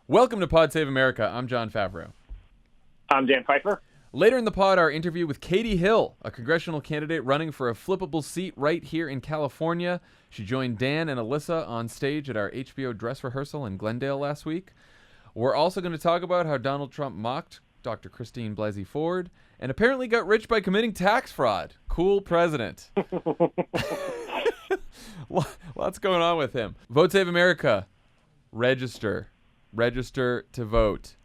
Welcome to Pod Save America. I'm John Favreau. I'm Dan Pfeiffer. Later in the pod, our interview with Katie Hill, a congressional candidate running for a flippable seat right here in California. She joined Dan and Alyssa on stage at our HBO dress rehearsal in Glendale last week. We're also going to talk about how Donald Trump mocked Dr. Blasey Ford and apparently got rich by committing tax fraud. Cool president. Lots going on with him. Vote Save America. Register to vote.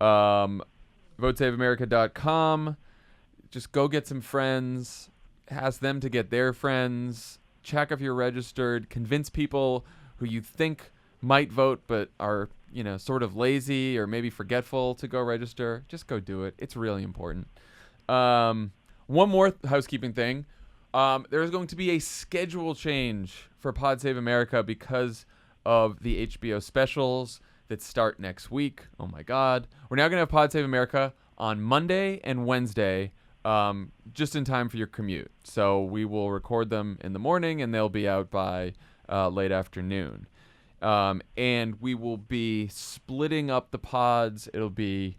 VoteSaveAmerica.com. Just go get some friends. Ask them to get their friends. Check if you're registered. Convince people who you think might vote but are, sort of lazy or maybe forgetful to go register. Just go do it. It's really important. One more housekeeping thing. There's going to be a schedule change for Pod Save America because of the HBO specials that start next week. Oh my God. We're now going to have Pod Save America on Monday and Wednesday, just in time for your commute. So we will record them in the morning and they'll be out by late afternoon. And we will be splitting up the pods. It'll be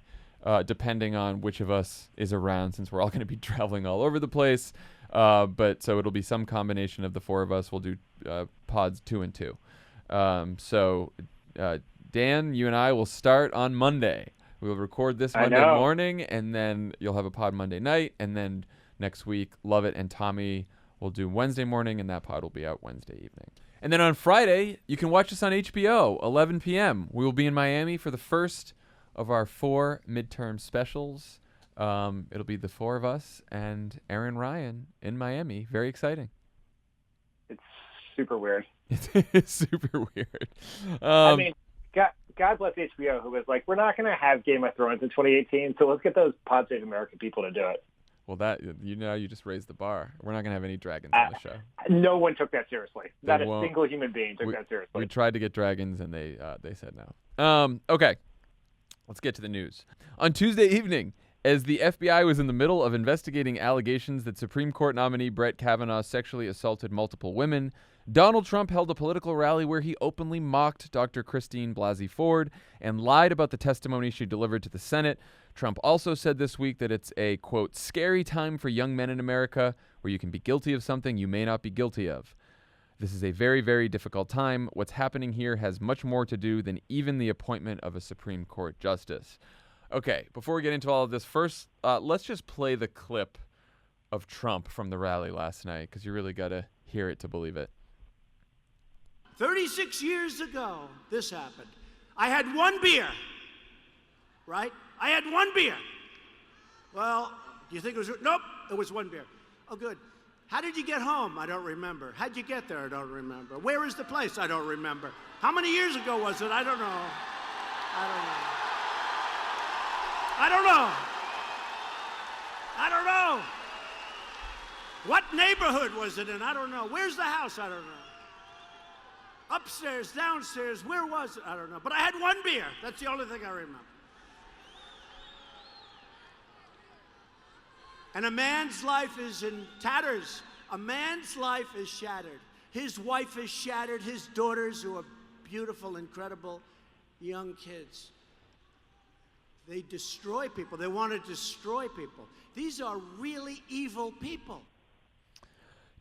depending on which of us is around, since we're all going to be traveling all over the place. But so it'll be some combination of the four of us. We'll do pods 2 and 2. Dan, you and I will start on Monday. We will record this Monday morning, and then you'll have a pod Monday night, and then next week, Lovett and Tommy will do Wednesday morning, and that pod will be out Wednesday evening. And then on Friday, you can watch us on HBO, 11 p.m. We will be in Miami for the first of our 4 midterm specials. It'll be the 4 of us and Aaron Ryan in Miami. Very exciting. It's super weird. It's super weird. God bless HBO, who was like, we're not going to have Game of Thrones in 2018, so let's get those Pod Save America people to do it. Well, that you just raised the bar. We're not going to have any dragons on the show. No one took that seriously. Not a single human being took that seriously. We tried to get dragons, and they said no. Okay, let's get to the news. On Tuesday evening, as the FBI was in the middle of investigating allegations that Supreme Court nominee Brett Kavanaugh sexually assaulted multiple women, Donald Trump held a political rally where he openly mocked Dr. Blasey Ford and lied about the testimony she delivered to the Senate. Trump also said this week that it's a, quote, scary time for young men in America where you can be guilty of something you may not be guilty of. This is a very, very difficult time. What's happening here has much more to do than even the appointment of a Supreme Court justice. Okay, before we get into all of this, first, let's just play the clip of Trump from the rally last night, because you really got to hear it to believe it. 36 years ago, this happened. I had one beer, right? I had one beer. Well, do you think it was? Nope, it was one beer. Oh, good. How did you get home? I don't remember. How'd you get there? I don't remember. Where is the place? I don't remember. How many years ago was it? I don't know. I don't know. What neighborhood was it in? I don't know. Where's the house? I don't know. Upstairs, downstairs, where was it? I don't know. But I had one beer. That's the only thing I remember. And a man's life is in tatters. A man's life is shattered. His wife is shattered. His daughters, who are beautiful, incredible young kids. They destroy people. They want to destroy people. These are really evil people.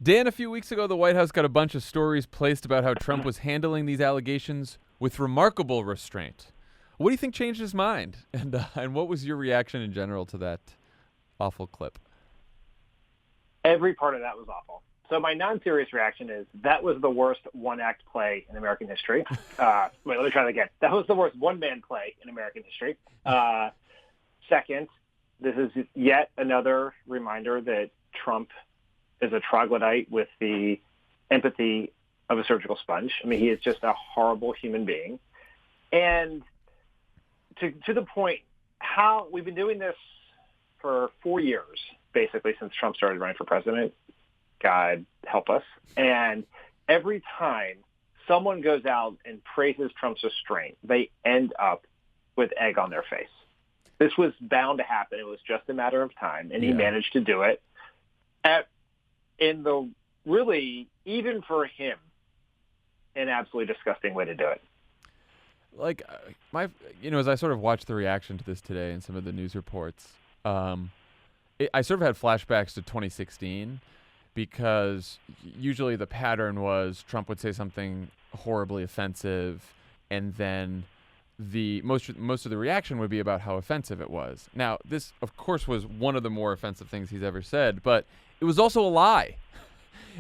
Dan, a few weeks ago, the White House got a bunch of stories placed about how Trump was handling these allegations with remarkable restraint. What do you think changed his mind? And what was your reaction in general to that awful clip? Every part of that was awful. So my non-serious reaction is that was the worst one-act play in American history. Wait, let me try that again. That was the worst one-man play in American history. Second, this is yet another reminder that Trump is a troglodyte with the empathy of a surgical sponge. I mean, he is just a horrible human being. And to the point, how we've been doing this for 4 years, basically, since Trump started running for president. God help us. And every time someone goes out and praises Trump's restraint, they end up with egg on their face. This was bound to happen. It was just a matter of time, and he managed to do it in the really, even for him, an absolutely disgusting way to do it. like as I sort of watched the reaction to this today and some of the news reports, I sort of had flashbacks to 2016 because usually the pattern was Trump would say something horribly offensive, and then the most of the reaction would be about how offensive it was. Now, this of course was one of the more offensive things he's ever said, but it was also a lie.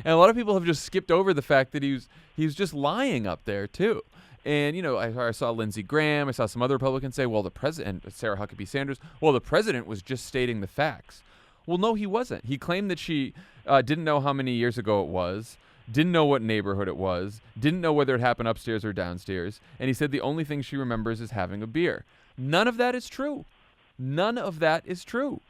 And a lot of people have just skipped over the fact that he was just lying up there too. And, I saw Lindsey Graham, I saw some other Republicans say, well, the president, Sarah Huckabee Sanders, well, the president was just stating the facts. Well, no, he wasn't. He claimed that she didn't know how many years ago it was, didn't know what neighborhood it was, didn't know whether it happened upstairs or downstairs, and he said the only thing she remembers is having a beer. None of that is true. None of that is true.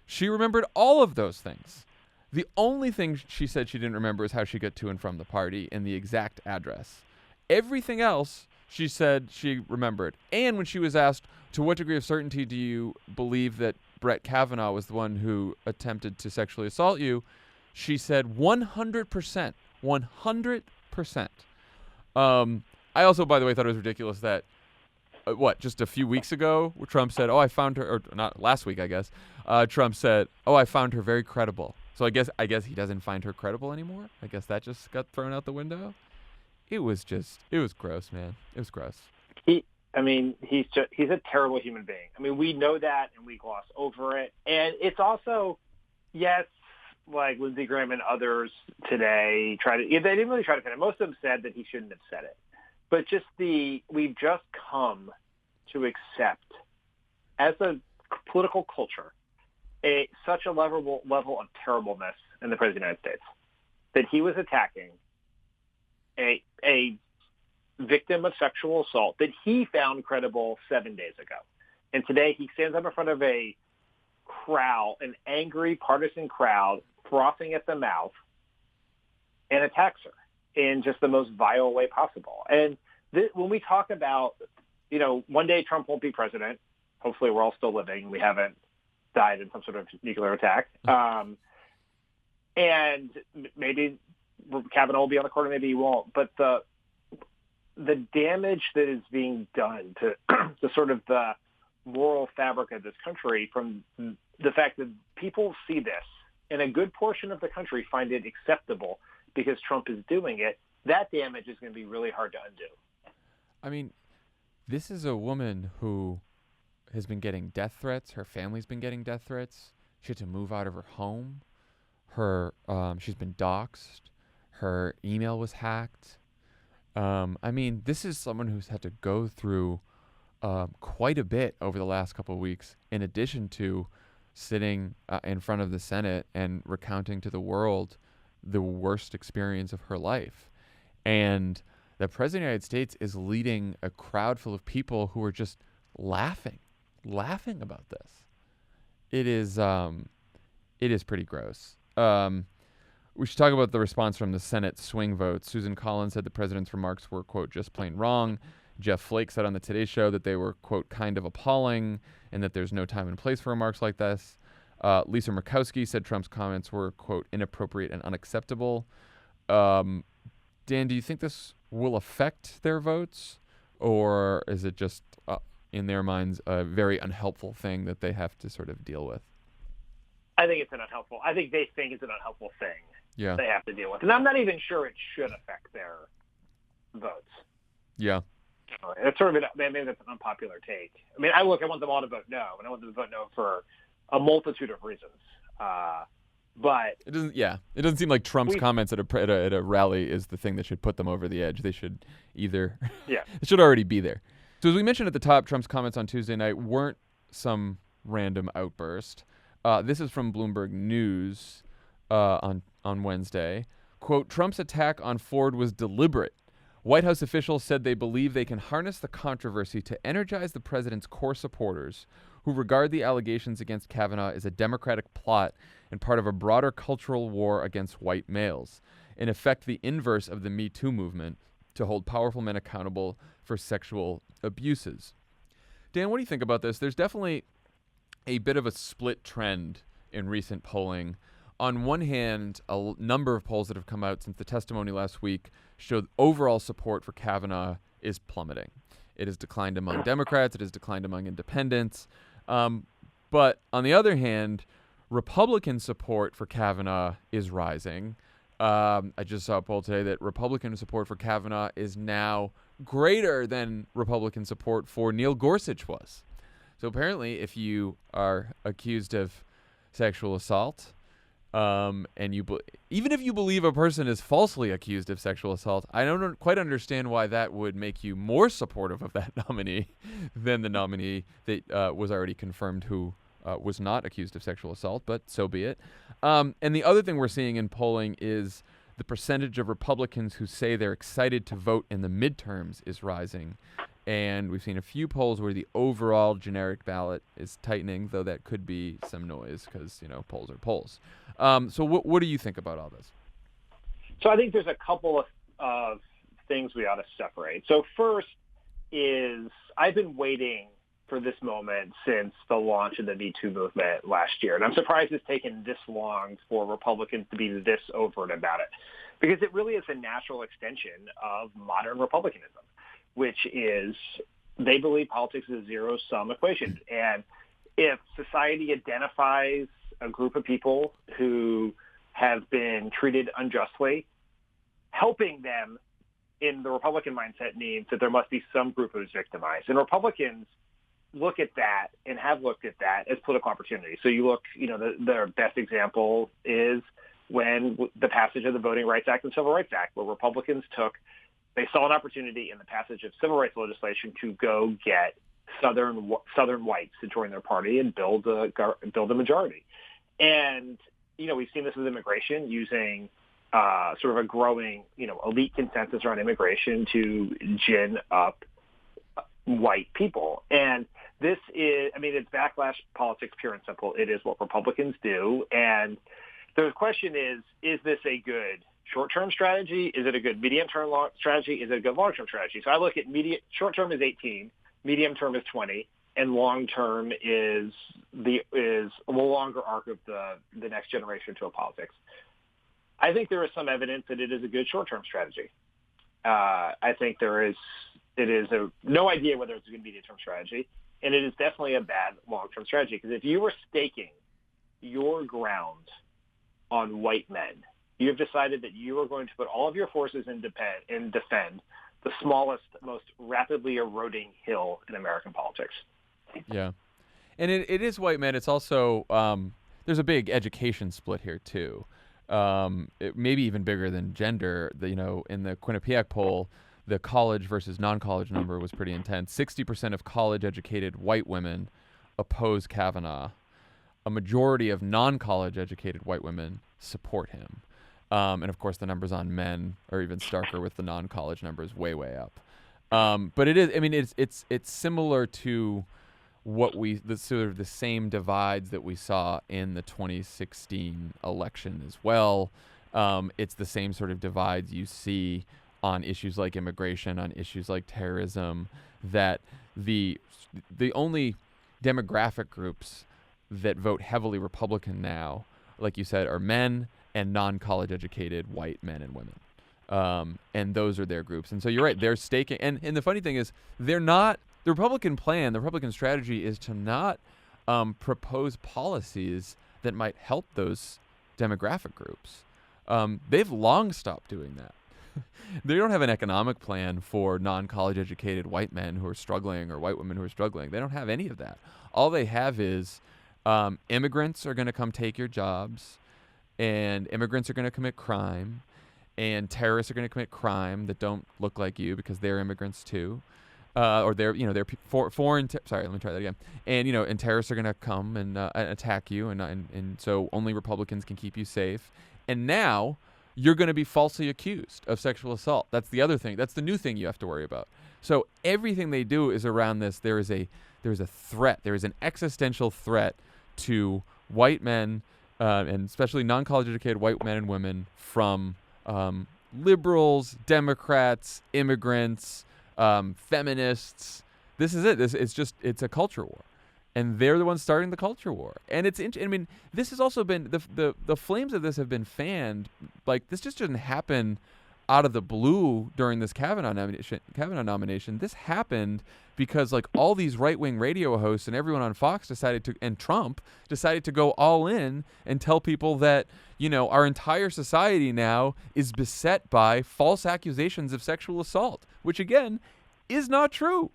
She remembered all of those things. The only thing she said she didn't remember is how she got to and from the party and the exact address. Everything else she said she remembered. And when she was asked, to what degree of certainty do you believe that Brett Kavanaugh was the one who attempted to sexually assault you, she said 100%. 100%. I also, by the way, thought it was ridiculous that, just a few weeks ago, Trump said, I found her, or not last week, I guess, Trump said, I found her very credible. So I guess he doesn't find her credible anymore. I guess that just got thrown out the window. It was gross, man. It was gross. He's a terrible human being. I mean, we know that and we gloss over it. And it's also, yes, like Lindsey Graham and others today they didn't really try to defend it. Most of them said that he shouldn't have said it. But we've just come to accept as a political culture such a level of terribleness in the President of the United States that he was attacking a victim of sexual assault that he found credible 7 days ago. And today he stands up in front of a crowd, an angry partisan crowd, frothing at the mouth, and attacks her in just the most vile way possible. And when we talk about, one day Trump won't be president. Hopefully we're all still living. We haven't died in some sort of nuclear attack. And maybe Kavanaugh will be on the court, or maybe he won't. But the damage that is being done to sort of the moral fabric of this country from the fact that people see this, and a good portion of the country find it acceptable because Trump is doing it, that damage is going to be really hard to undo. I mean, this is a woman who has been getting death threats. Her family's been getting death threats. She had to move out of her home. She's been doxxed. Her email was hacked. This is someone who's had to go through quite a bit over the last couple of weeks, in addition to sitting in front of the Senate and recounting to the world the worst experience of her life. And the President of the United States is leading a crowd full of people who are just laughing about this. It is pretty gross. We should talk about the response from the Senate swing votes. Susan Collins said the president's remarks were, quote, just plain wrong. Jeff Flake said on the Today Show that they were, quote, kind of appalling, and that there's no time and place for remarks like this. Lisa Murkowski said Trump's comments were, quote, inappropriate and unacceptable. Dan, do you think this will affect their votes, or is it just, in their minds, a very unhelpful thing that they have to sort of deal with? I think they think it's an unhelpful thing. Yeah. They have to deal with. And I'm not even sure it should affect their votes. Yeah. It's sort of maybe that's an unpopular take. I mean, I want them all to vote no, and I want them to vote no for a multitude of reasons. But it doesn't seem like Trump's comments at a rally is the thing that should put them over the edge. They should it should already be there. So as we mentioned at the top, Trump's comments on Tuesday night weren't some random outburst. This is from Bloomberg News on Wednesday. Quote, Trump's attack on Ford was deliberate. White House officials said they believe they can harness the controversy to energize the president's core supporters, who regard the allegations against Kavanaugh as a Democratic plot and part of a broader cultural war against white males, in effect the inverse of the Me Too movement, to hold powerful men accountable for sexual abuses. Dan, what do you think about this? There's definitely a bit of a split trend in recent polling. On one hand, a number of polls that have come out since the testimony last week showed overall support for Kavanaugh is plummeting. It has declined among Democrats. It has declined among independents. But on the other hand, Republican support for Kavanaugh is rising. I just saw a poll today that Republican support for Kavanaugh is now greater than Republican support for Neil Gorsuch was. So apparently, if you are accused of sexual assault, and even if you believe a person is falsely accused of sexual assault, I don't quite understand why that would make you more supportive of that nominee than the nominee that was already confirmed who was not accused of sexual assault, but so be it. And the other thing we're seeing in polling is the percentage of Republicans who say they're excited to vote in the midterms is rising. And we've seen a few polls where the overall generic ballot is tightening, though that could be some noise because, polls are polls. So what do you think about all this? So I think there's a couple of things we ought to separate. So first is I've been waiting for this moment since the launch of the Me Too movement last year. And I'm surprised it's taken this long for Republicans to be this overt about it, because it really is a natural extension of modern Republicanism, which is they believe politics is a zero-sum equation. And if society identifies a group of people who have been treated unjustly, helping them in the Republican mindset means that there must be some group who's victimized. And Republicans look at that and have looked at that as political opportunity. So you look, the best example is when the passage of the Voting Rights Act and Civil Rights Act, where Republicans they saw an opportunity in the passage of civil rights legislation to go get Southern whites to join their party and build a majority. And, we've seen this with immigration, using sort of a growing, elite consensus around immigration to gin up white people. And this is, it's backlash politics, pure and simple. It is what Republicans do. And the question is this a good short-term strategy? Is it a good medium-term strategy? Is it a good long-term strategy? So I look at short-term is 18, medium-term is 20, and long-term is the longer arc of the next generation to politics. I think there is some evidence that it is a good short-term strategy. I think it is no idea whether it's a good medium-term strategy, and it is definitely a bad long-term strategy, because if you were staking your ground on white men, you have decided that you are going to put all of your forces in defend the smallest, most rapidly eroding hill in American politics. Yeah. And it is white men. It's also there's a big education split here, too. Maybe even bigger than gender. In the Quinnipiac poll, the college versus non-college number was pretty intense. 60% of college-educated white women oppose Kavanaugh. A majority of non-college educated white women support him. And of course, the numbers on men are even starker, with the non-college numbers way up. But it is. It's similar to the same divides that we saw in the 2016 election as well. It's the same sort of divides you see on issues like immigration, on issues like terrorism. That the only demographic groups that vote heavily Republican now, like you said, are men and non-college educated white men and women. And those are their groups. And so you're right, they're staking. And the funny thing is, they're not, the Republican strategy is to not propose policies that might help those demographic groups. They've long stopped doing that. They don't have an economic plan for non-college educated white men who are struggling or white women who are struggling. They don't have any of that. All they have is immigrants are going to come take your jobs, and immigrants are going to commit crime, and terrorists are going to commit crime that don't look like you because they're immigrants too, or they're foreign. Sorry, let me try that again. And terrorists are going to come and attack you, and so only Republicans can keep you safe. And now you're going to be falsely accused of sexual assault. That's the other thing. That's the new thing you have to worry about. So everything they do is around this. There is a threat. There is an existential threat to white men, and especially non-college educated white men and women, from liberals, Democrats, immigrants, feminists. This is it. It's a culture war. And they're the ones starting the culture war. And this has also been, the flames of this have been fanned. Like, this just didn't happen out of the blue during this Kavanaugh nomination. This happened because like all these right-wing radio hosts and everyone on Fox and Trump decided to go all in and tell people that, our entire society now is beset by false accusations of sexual assault, which again is not true.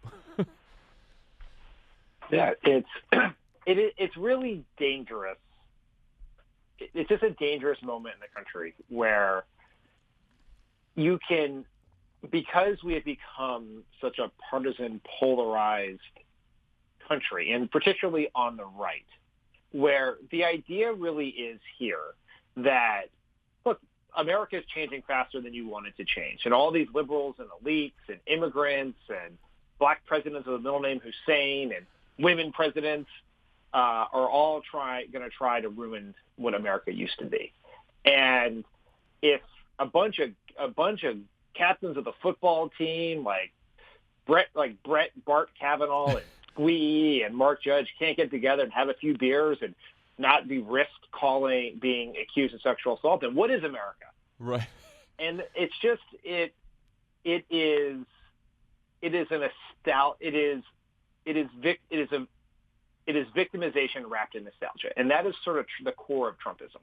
Yeah, it's really dangerous. It's just a dangerous moment in the country where you can, because we have become such a partisan, polarized country, and particularly on the right, where the idea really is here that, look, America is changing faster than you want it to change. And all these liberals and elites and immigrants and black presidents with the middle name Hussein and women presidents are all going to try to ruin what America used to be. And if a bunch of captains of the football team like Brett, Bart Kavanaugh, and Squee and Mark Judge can't get together and have a few beers and not be risked being accused of sexual assault, then what is America? Right. And it's just it is victimization wrapped in nostalgia, and that is sort of the core of Trumpism.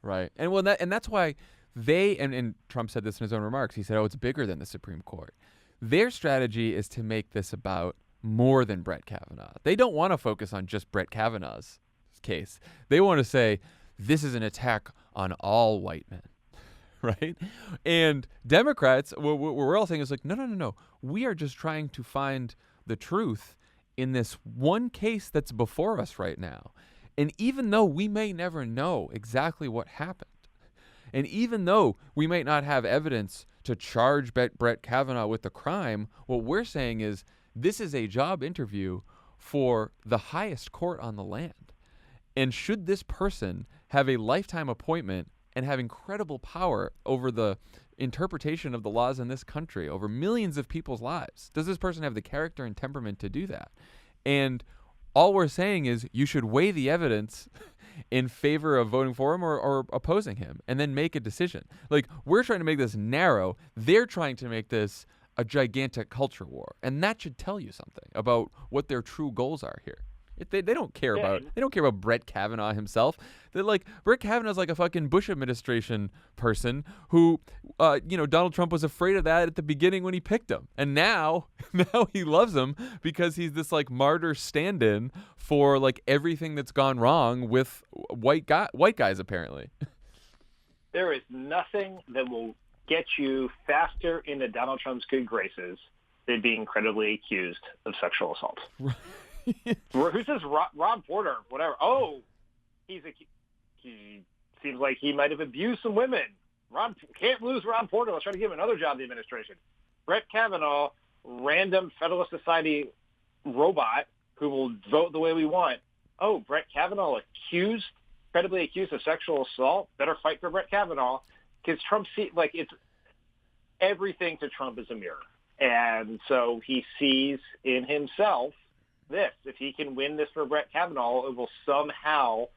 Right, and that's why they and Trump said this in his own remarks. He said, "Oh, it's bigger than the Supreme Court." Their strategy is to make this about more than Brett Kavanaugh. They don't want to focus on just Brett Kavanaugh's case. They want to say this is an attack on all white men, right? And Democrats, what we're all saying is like, no. We are just trying to find the truth in this one case that's before us right now. And even though we may never know exactly what happened, and even though we might not have evidence to charge Brett Kavanaugh with the crime, what we're saying is this is a job interview for the highest court on the land. And should this person have a lifetime appointment and have incredible power over the interpretation of the laws in this country, over millions of people's lives, does this person have the character and temperament to do that? And all we're saying is you should weigh the evidence in favor of voting for him or opposing him and then make a decision. Like, we're trying to make this narrow. They're trying to make this a gigantic culture war. And that should tell you something about what their true goals are here. They don't care about Brett Kavanaugh himself. They're like, Brett Kavanaugh's like a fucking Bush administration person who, Donald Trump was afraid of that at the beginning when he picked him, and now he loves him because he's this like martyr stand-in for like everything that's gone wrong with white guys apparently. There is nothing that will get you faster into Donald Trump's good graces than being credibly accused of sexual assault. Who's this Rob Porter? Whatever. Oh, he seems like he might have abused some women. Can't lose Rob Porter. Let's try to give him another job in the administration. Brett Kavanaugh, random Federalist Society robot who will vote the way we want. Oh, Brett Kavanaugh credibly accused of sexual assault. Better fight for Brett Kavanaugh because Trump it's everything to Trump is a mirror, and so he sees in himself. If he can win this for Brett Kavanaugh, it will somehow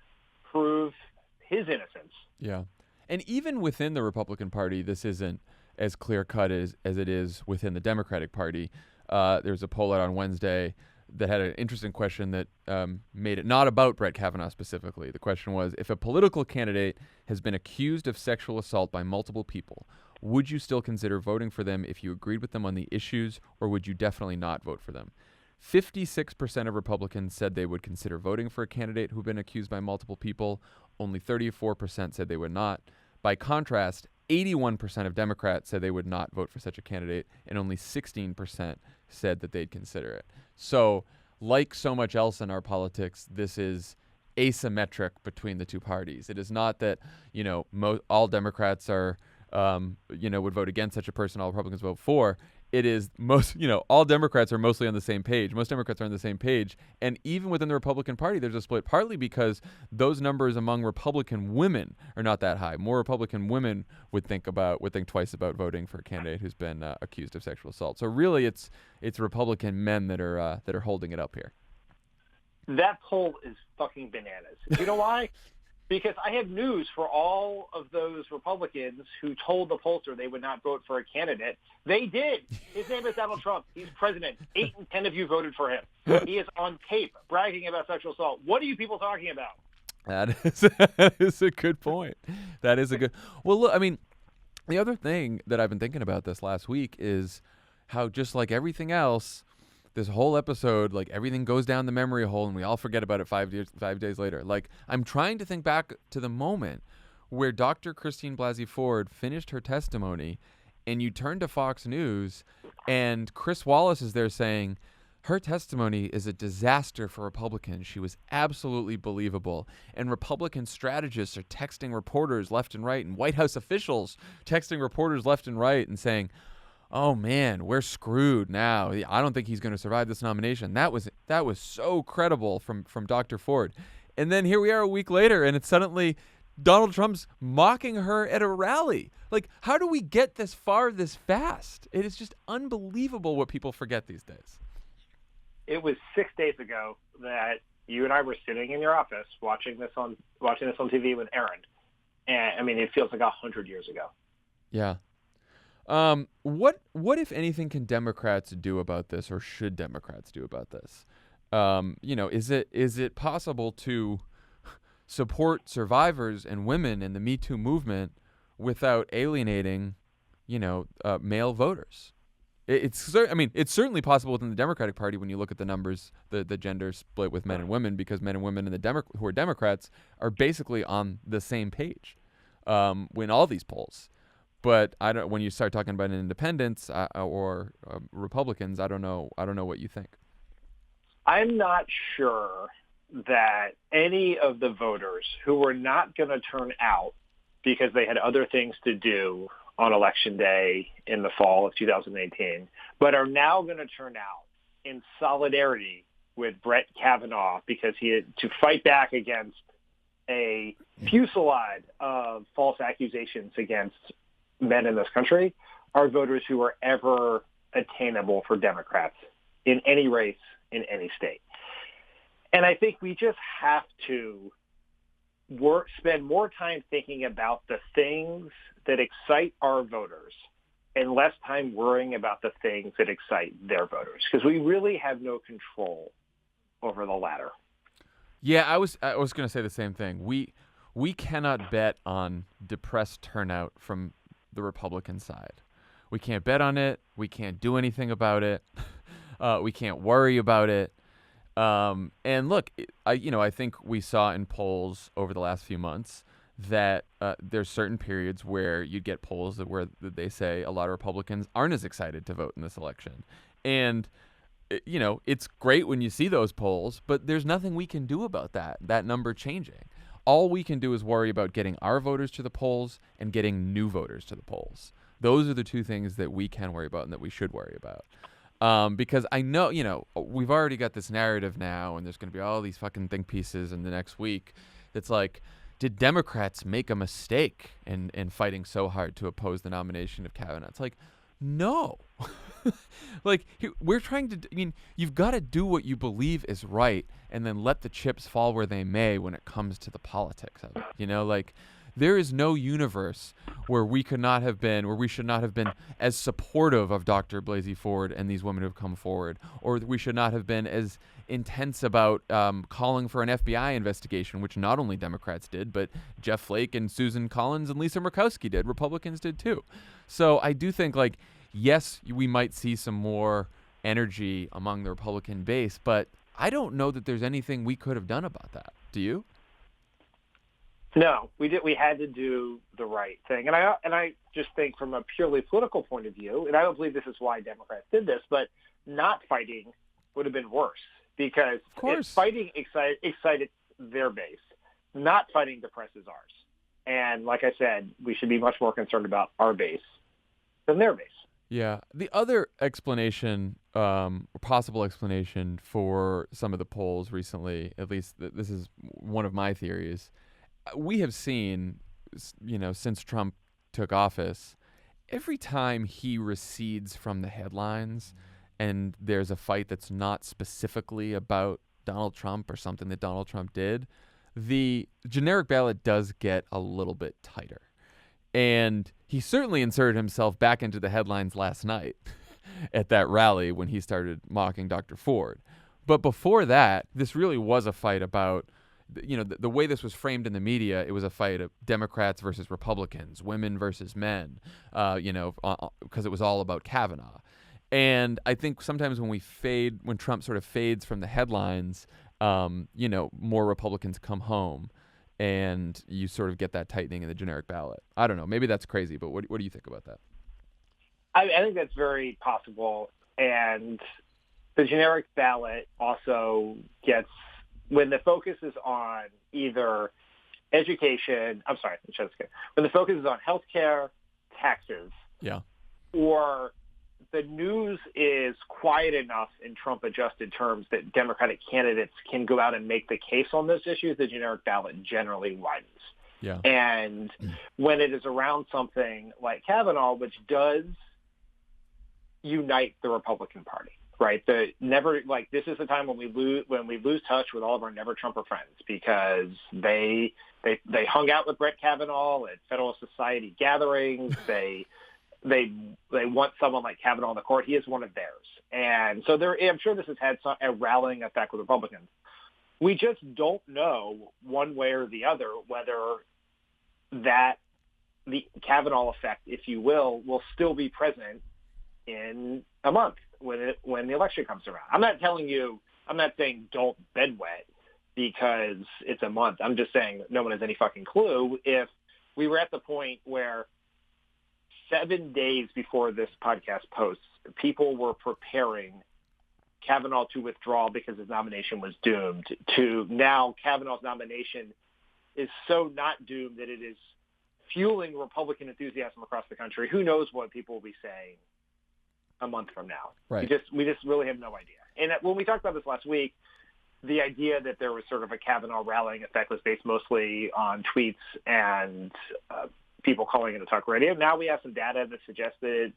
prove his innocence. Yeah. And even within the Republican Party, this isn't as clear-cut as it is within the Democratic Party. There's a poll out on Wednesday that had an interesting question that made it not about Brett Kavanaugh specifically. The question was, if a political candidate has been accused of sexual assault by multiple people, would you still consider voting for them if you agreed with them on the issues, or would you definitely not vote for them? 56% of Republicans said they would consider voting for a candidate who'd been accused by multiple people. Only 34% said they would not. By contrast, 81% of Democrats said they would not vote for such a candidate, and only 16% said that they'd consider it. So, like so much else in our politics, this is asymmetric between the two parties. It is not that, all Democrats are, would vote against such a person, all Republicans vote for. It is all Democrats are mostly on the same page. Most Democrats are on the same page. And even within the Republican Party, there's a split, partly because those numbers among Republican women are not that high. More Republican women would think twice about voting for a candidate who's been accused of sexual assault. So really, it's Republican men that are holding it up here. That poll is fucking bananas. You know why? Because I have news for all of those Republicans who told the pollster they would not vote for a candidate. They did. His name is Donald Trump. He's president. 8 in 10 of you voted for him. He is on tape bragging about sexual assault. What are you people talking about? That is a good point. That is a good. Well, look, I mean, the other thing that I've been thinking about this last week is how, just like everything else, this whole episode, like, everything goes down the memory hole and we all forget about it 5 days later. Like, I'm trying to think back to the moment where Dr. Christine Blasey Ford finished her testimony, and you turn to Fox News and Chris Wallace is there saying, her testimony is a disaster for Republicans. She was absolutely believable. And Republican strategists are texting reporters left and right, and White House officials texting reporters left and right and saying, oh man, we're screwed now. I don't think he's going to survive this nomination. That was so credible from Dr. Ford. And then here we are a week later, and it's suddenly Donald Trump's mocking her at a rally. Like, how do we get this far this fast? It is just unbelievable what people forget these days. It was 6 days ago that you and I were sitting in your office watching this on TV with Aaron. And I mean, it feels like 100 years ago. Yeah. What if anything can Democrats do about this, or should Democrats do about this? Is it possible to support survivors and women in the Me Too movement without alienating, male voters? It's certainly possible within the Democratic Party when you look at the numbers, the gender split with men and women, because men and women in who are Democrats are basically on the same page, in all these polls. But when you start talking about independents or Republicans, I don't know what you think. I'm not sure that any of the voters who were not going to turn out because they had other things to do on Election Day in the fall of 2018, but are now going to turn out in solidarity with Brett Kavanaugh because he had to fight back against a fusillade of false accusations against men in this country, are voters who are ever attainable for Democrats in any race in any state. And I think we just have to spend more time thinking about the things that excite our voters and less time worrying about the things that excite their voters, because we really have no control over the latter. Yeah, I was going to say the same thing. We cannot bet on depressed turnout from the Republican side. We can't bet on it. We can't do anything about it. We can't worry about it. And look, I think we saw in polls over the last few months that there's certain periods where you get polls where they say a lot of Republicans aren't as excited to vote in this election. And, it's great when you see those polls, but there's nothing we can do about that number changing. All we can do is worry about getting our voters to the polls and getting new voters to the polls. Those are the two things that we can worry about and that we should worry about. Because I know, we've already got this narrative now, and there's going to be all these fucking think pieces in the next week that's like, did Democrats make a mistake in fighting so hard to oppose the nomination of Kavanaugh? It's like, no. Like, we're trying to, you've got to do what you believe is right and then let the chips fall where they may when it comes to the politics of it. Like, there is no universe where we should not have been as supportive of Dr. Blasey Ford and these women who have come forward, or we should not have been as intense about calling for an FBI investigation, which not only Democrats did, but Jeff Flake and Susan Collins and Lisa Murkowski did. Republicans did too. So I do think, like, yes, we might see some more energy among the Republican base, but I don't know that there's anything we could have done about that. Do you? No, we did. We had to do the right thing, and I just think from a purely political point of view, and I don't believe this is why Democrats did this, but not fighting would have been worse, because if fighting excited their base, not fighting depresses ours. And like I said, we should be much more concerned about our base than their base. Yeah. The other explanation, possible explanation for some of the polls recently, at least this is one of my theories. We have seen, since Trump took office, every time he recedes from the headlines and there's a fight that's not specifically about Donald Trump or something that Donald Trump did, the generic ballot does get a little bit tighter. And he certainly inserted himself back into the headlines last night at that rally when he started mocking Dr. Ford. But before that, this really was a fight about, the way this was framed in the media. It was a fight of Democrats versus Republicans, women versus men, because it was all about Kavanaugh. And I think sometimes when Trump sort of fades from the headlines, more Republicans come home, and you sort of get that tightening in the generic ballot. I don't know. Maybe that's crazy, but what do you think about that? I think that's very possible. And the generic ballot also gets, when the focus is on either education, when the focus is on healthcare, taxes, yeah, or the news is quiet enough in Trump-adjusted terms that Democratic candidates can go out and make the case on those issues, the generic ballot generally widens. Yeah. And when it is around something like Kavanaugh, which does unite the Republican Party, right? This is the time when we lose touch with all of our never Trumper friends, because they hung out with Brett Kavanaugh at Federalist Society gatherings. They want someone like Kavanaugh on the court. He is one of theirs. And so I'm sure this has had a rallying effect with Republicans. We just don't know one way or the other whether that the Kavanaugh effect, if you will still be present in a month when the election comes around. I'm not saying don't bedwet because it's a month. I'm just saying no one has any fucking clue. If we were at the point where 7 days before this podcast posts, people were preparing Kavanaugh to withdraw because his nomination was doomed, to now Kavanaugh's nomination is so not doomed that it is fueling Republican enthusiasm across the country. Who knows what people will be saying a month from now? Right. We just really have no idea. And when we talked about this last week, the idea that there was sort of a Kavanaugh rallying effect was based mostly on tweets and people calling it a talk radio. Now we have some data that suggests that it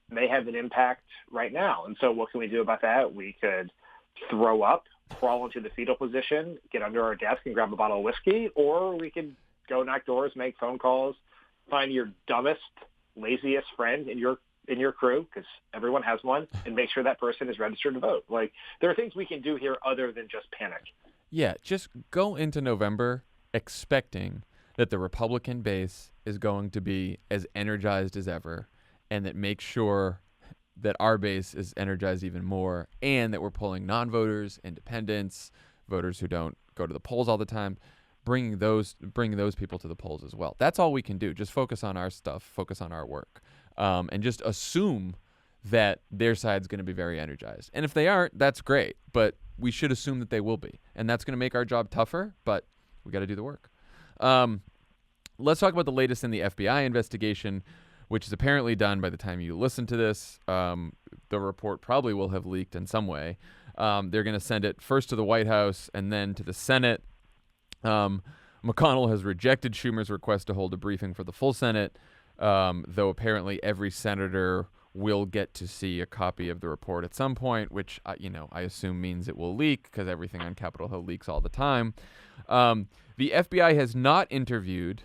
may have an impact right now. And so what can we do about that? We could throw up, crawl into the fetal position, get under our desk and grab a bottle of whiskey, or we could go knock doors, make phone calls, find your dumbest, laziest friend in your crew, because everyone has one, and make sure that person is registered to vote. Like, there are things we can do here other than just panic. Yeah, just go into November expecting that the Republican base is going to be as energized as ever, and that make sure that our base is energized even more, and that we're pulling non-voters, independents, voters who don't go to the polls all the time, bringing those people to the polls as well. That's all we can do. Just focus on our stuff, focus on our work, and just assume that their side's going to be very energized. And if they aren't, that's great, but we should assume that they will be, and that's going to make our job tougher, but we got to do the work. Let's talk about the latest in the FBI investigation, which is apparently done by the time you listen to this. The report probably will have leaked in some way. They're going to send it first to the White House and then to the Senate. McConnell has rejected Schumer's request to hold a briefing for the full Senate, though apparently every senator will get to see a copy of the report at some point, which I assume means it will leak, because everything on Capitol Hill leaks all the time. The FBI has not interviewed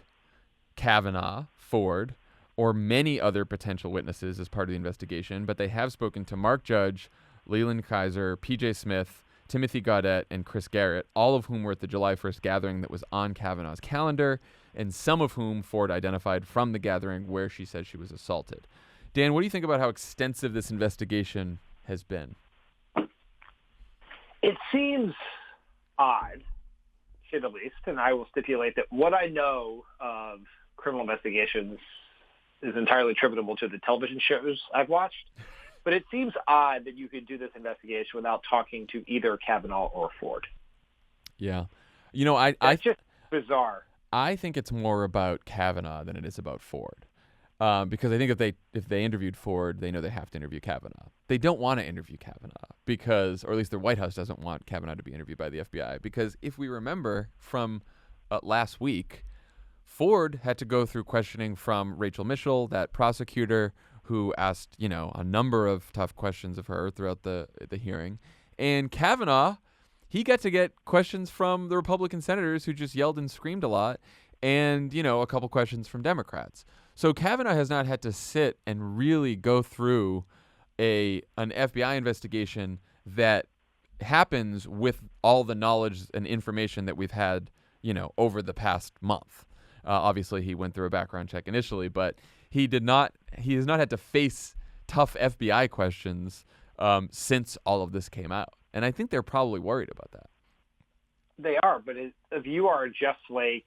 Kavanaugh, Ford, or many other potential witnesses as part of the investigation, but they have spoken to Mark Judge, Leland Kaiser, P.J. Smith, Timothy Gaudette, and Chris Garrett, all of whom were at the July 1st gathering that was on Kavanaugh's calendar, and some of whom Ford identified from the gathering where she said she was assaulted. Dan, what do you think about how extensive this investigation has been? It seems odd, to say the least, and I will stipulate that what I know of criminal investigations is entirely attributable to the television shows I've watched. But it seems odd that you could do this investigation without talking to either Kavanaugh or Ford. Yeah. It's just bizarre. I think it's more about Kavanaugh than it is about Ford. Because I think if they interviewed Ford, they know they have to interview Kavanaugh. They don't want to interview Kavanaugh because, or at least the White House doesn't want Kavanaugh to be interviewed by the FBI. Because if we remember from last week, Ford had to go through questioning from Rachel Mitchell, that prosecutor who asked, a number of tough questions of her throughout the hearing. And Kavanaugh, he got to get questions from the Republican senators who just yelled and screamed a lot, and, a couple questions from Democrats. So Kavanaugh has not had to sit and really go through an FBI investigation that happens with all the knowledge and information that we've had, over the past month. Obviously, he went through a background check initially, but he has not had to face tough FBI questions since all of this came out. And I think they're probably worried about that. They are, but if you are Jeff Flake,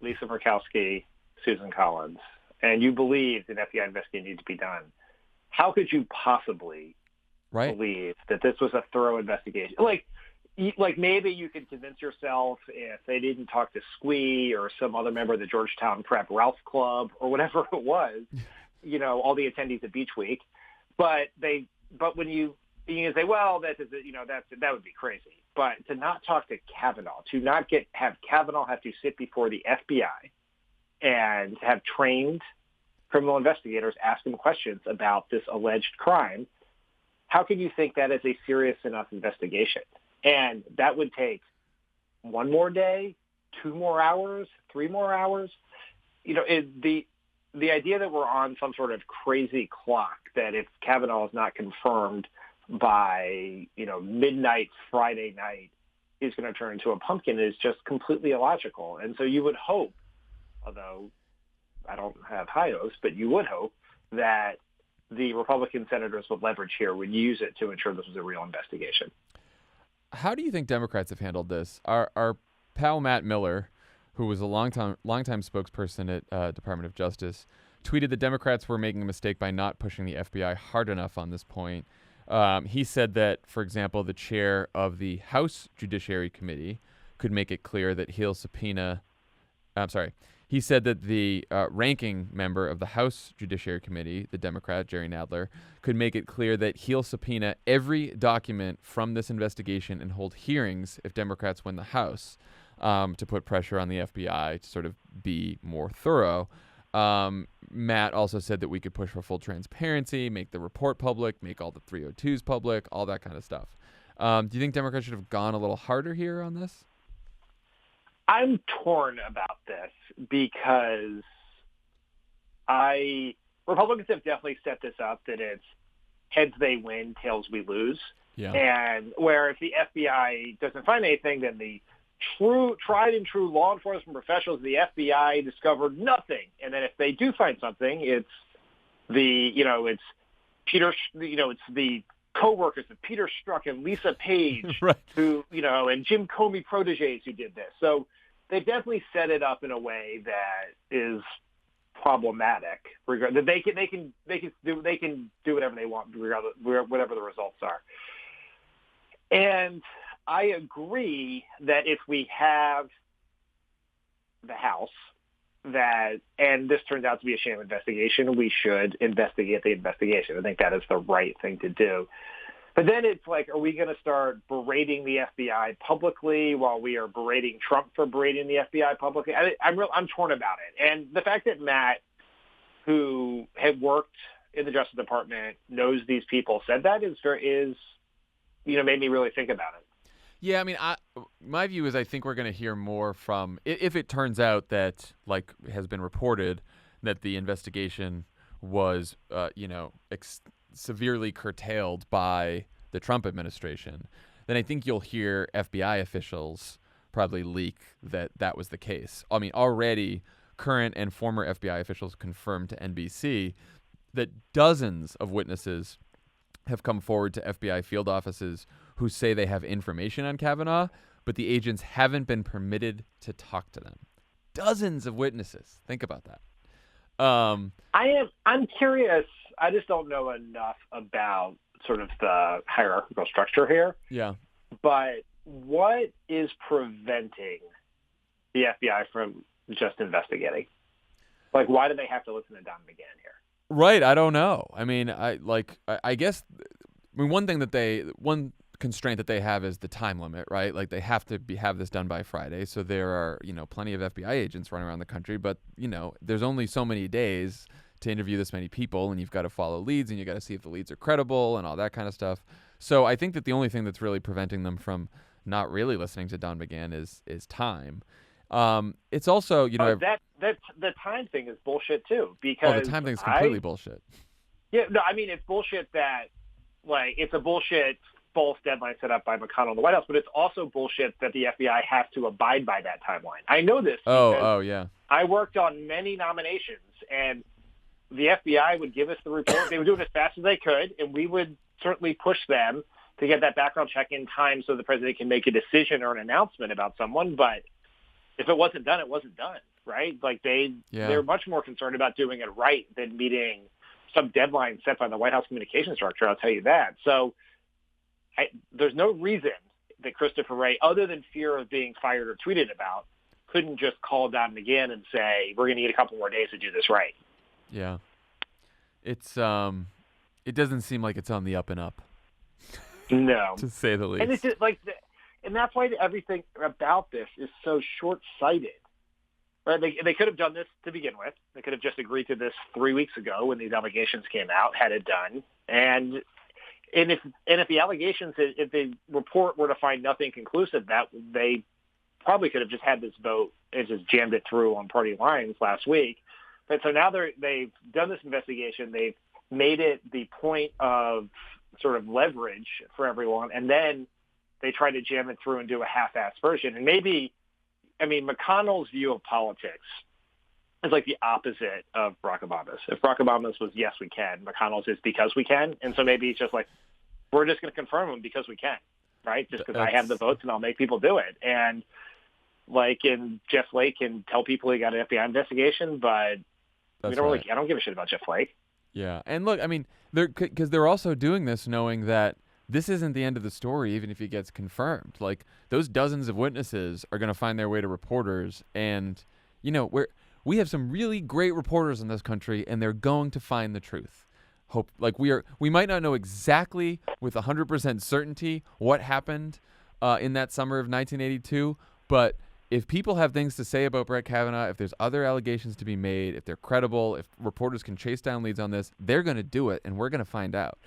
Lisa Murkowski, Susan Collins, and you believe an FBI investigation needs to be done, how could you possibly believe that this was a thorough investigation? Like maybe you could convince yourself if they didn't talk to Squee or some other member of the Georgetown Prep Ralph Club or whatever it was, all the attendees at Beach Week, but when you say, well, that would be crazy. But to not talk to Kavanaugh, to not have Kavanaugh have to sit before the FBI and have trained criminal investigators ask him questions about this alleged crime, how can you think that is a serious enough investigation? And that would take one more day, 2 more hours, 3 more hours. The idea that we're on some sort of crazy clock, that if Kavanaugh is not confirmed by, midnight Friday night, he's going to turn into a pumpkin is just completely illogical. And so you would hope, although I don't have high hopes, but you would hope that the Republican senators would leverage here, would use it to ensure this was a real investigation. How do you think Democrats have handled this? Our pal Matt Miller, who was a longtime spokesperson at Department of Justice, tweeted that Democrats were making a mistake by not pushing the FBI hard enough on this point. He said that, for example, the chair of the House Judiciary Committee could make it clear that he'll subpoena. He said that the ranking member of the House Judiciary Committee, the Democrat, Jerry Nadler, could make it clear that he'll subpoena every document from this investigation and hold hearings if Democrats win the House, to put pressure on the FBI to sort of be more thorough. Matt also said that we could push for full transparency, make the report public, make all the 302s public, all that kind of stuff. Do you think Democrats should have gone a little harder here on this? I'm torn about this because Republicans have definitely set this up that it's heads they win, tails we lose. Yeah. And where if the FBI doesn't find anything, then the tried and true law enforcement professionals of the FBI discovered nothing. And then if they do find something, it's it's Peter, it's the co-workers of Peter Strzok and Lisa Page, right, who, and Jim Comey proteges who did this. So they definitely set it up in a way that is problematic. That they can do whatever they want, regardless, whatever the results are. And I agree that if we have the House and this turns out to be a sham investigation, we should investigate the investigation. I think that is the right thing to do. But then it's like, are we going to start berating the FBI publicly while we are berating Trump for berating the FBI publicly? I'm torn about it. And the fact that Matt, who had worked in the Justice Department, knows these people, said that made me really think about it. Yeah, I mean, my view is I think we're going to hear more from, if it turns out that, like has been reported, that the investigation was, severely curtailed by the Trump administration, then I think you'll hear FBI officials probably leak that was the case. I mean, already current and former FBI officials confirmed to NBC that dozens of witnesses have come forward to FBI field offices who say they have information on Kavanaugh, but the agents haven't been permitted to talk to them. Dozens of witnesses. Think about that. I'm curious. I just don't know enough about sort of the hierarchical structure here. Yeah. But what is preventing the FBI from just investigating? Like, why do they have to listen to Don McGahn here? Right. I don't know. I mean, I guess one constraint that they have is the time limit, right? Like they have to have this done by Friday. So there are, plenty of FBI agents running around the country, but there's only so many days to interview this many people, and you've got to follow leads, and you got to see if the leads are credible and all that kind of stuff. So I think that the only thing that's really preventing them from not really listening to Don McGahn is time. It's also, that the time thing is bullshit too, because the time thing is completely bullshit. Yeah, no, I mean, it's bullshit that, like, it's a bullshit false deadline set up by McConnell and the White House, but it's also bullshit that the FBI has to abide by that timeline. I know this because yeah. I worked on many nominations, and the FBI would give us the report. They would do it as fast as they could, and we would certainly push them to get that background check in time so the president can make a decision or an announcement about someone. But if it wasn't done, it wasn't done, right? Like, they're much more concerned about doing it right than meeting some deadline set by the White House communications director, I'll tell you that. So there's no reason that Christopher Wray, other than fear of being fired or tweeted about, couldn't just call Don McGahn and say, we're going to need a couple more days to do this right. Yeah. It's it doesn't seem like it's on the up and up. No. To say the least. And it's just and that's why everything about this is so short-sighted. Right? They could have done this to begin with. They could have just agreed to this 3 weeks ago when these allegations came out, had it done. And if the allegations, if the report were to find nothing conclusive, that they probably could have just had this vote and just jammed it through on party lines last week. But so now they've done this investigation. They've made it the point of sort of leverage for everyone, and then they try to jam it through and do a half-assed version. And maybe, I mean, McConnell's view of politics is like the opposite of Barack Obama's. If Barack Obama's was yes, we can, McConnell's is because we can. And so maybe it's just like, we're just going to confirm them because we can, right? Just because I have the votes and I'll make people do it. And Jeff Flake can tell people he got an FBI investigation, but I don't give a shit about Jeff Flake. Yeah. And look, I mean, because they're also doing this knowing that this isn't the end of the story, even if it gets confirmed. Like, those dozens of witnesses are going to find their way to reporters. And, we have some really great reporters in this country, and they're going to find the truth. We might not know exactly with 100% certainty what happened in that summer of 1982, but if people have things to say about Brett Kavanaugh, if there's other allegations to be made, if they're credible, if reporters can chase down leads on this, they're going to do it, and we're going to find out.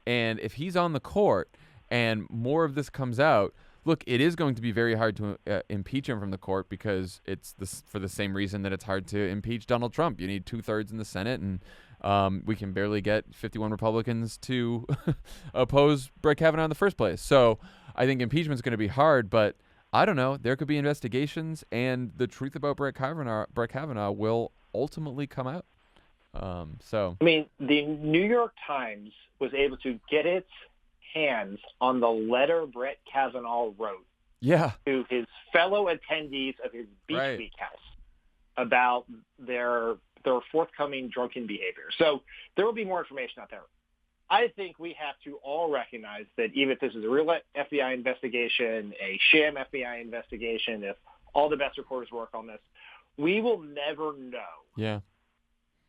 And if he's on the court and more of this comes out, look, it is going to be very hard to impeach him from the court, because it's for the same reason that it's hard to impeach Donald Trump. You need 2/3 in the Senate, and we can barely get 51 Republicans to oppose Brett Kavanaugh in the first place. So I think impeachment's going to be hard, but I don't know. There could be investigations, and the truth about Brett Kavanaugh will ultimately come out. I mean, the New York Times was able to get its hands on the letter Brett Kavanaugh wrote to his fellow attendees of his Beach Week house about their forthcoming drunken behavior. So there will be more information out there. I think we have to all recognize that even if this is a real FBI investigation, a sham FBI investigation, if all the best reporters work on this, we will never know